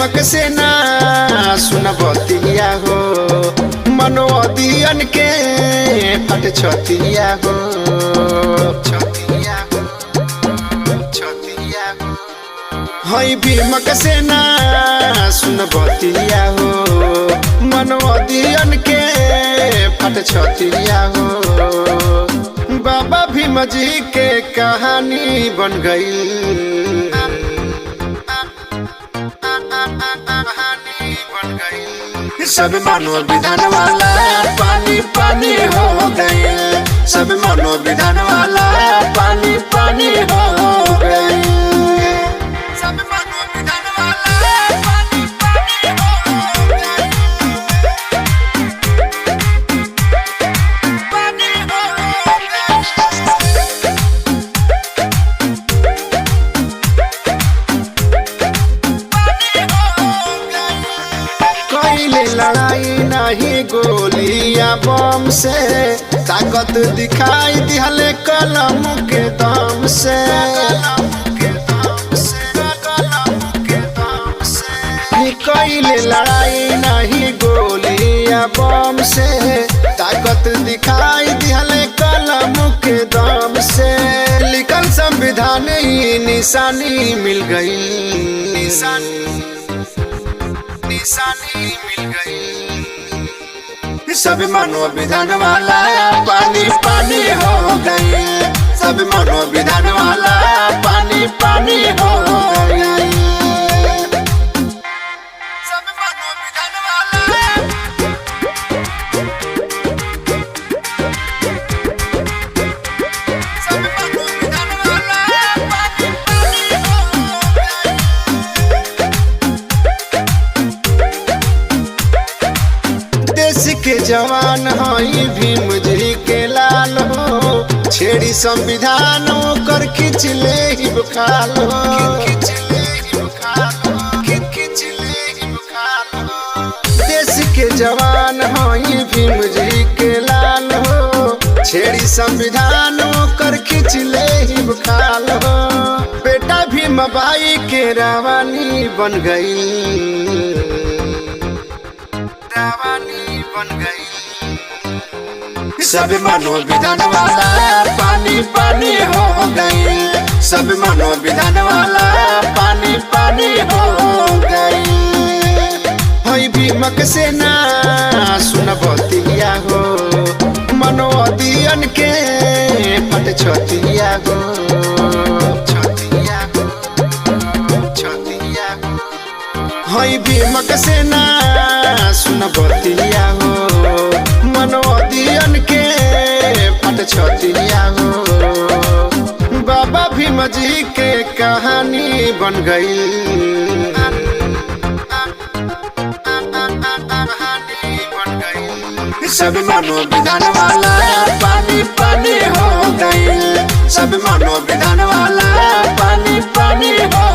भीमक से ना सुन बतिया हो, मनोदियन के फट छतिया हो, छतिया हो, छतिया हो। हई भीमक से ना सुन बतिया हो, मनोदियन के फट छतिया हो। बाबा भीम जी के कहानी बन गई, सब मनोविधान वाला पानी पानी हो गए, सब मनोविधान वाला पानी पानी हो गए, सब मनोविधान वाला पानी पानी हो गए, पानी हो गए। लड़ाई नहीं गोलियां बम से, ताकत दिखाई दिहले कलम के दम से, कईले लड़ाई नहीं गोलियां बम से, ताकत दिखाई दिहले कलम के दम से। लिखल संविधान ही निशानी मिल गई, निशानी मिल गई। सब मनोविधान वाला पानी पानी हो गई, सब मनोविधान वाला पानी पानी हो गई, सब मनोविधान वाला, सब मनोविधान वाला पानी पानी हो गई। देश के जवान हई भीम जी के लाल हो, छेड़ी संविधान कर खींच ले ही बुखाल हो, देश के जवान हई भीम जी के लाल हो, छेड़ी संविधान कर खींच ले ही बुखाल हो। बेटा भीम बाई के रावणी बन गई, रावणी बन गई। सब मनोविधान वाला पानी पानी हो गई, सब मनोविधान वाला पानी पानी हो गई। हई भीमक से ना सुन बतिया हो, मनोदियन के फट छतिया हो, छतिया हो, छतिया हो। हई भीमक से ना सुन बतिया हो, मनोदियन के फट छतिया हो। बाबा भीम जी के कहानी बन गई, सब मनोविधान वाला पानी पानी हो गई, सब मनोविधान वाला पानी पानी हो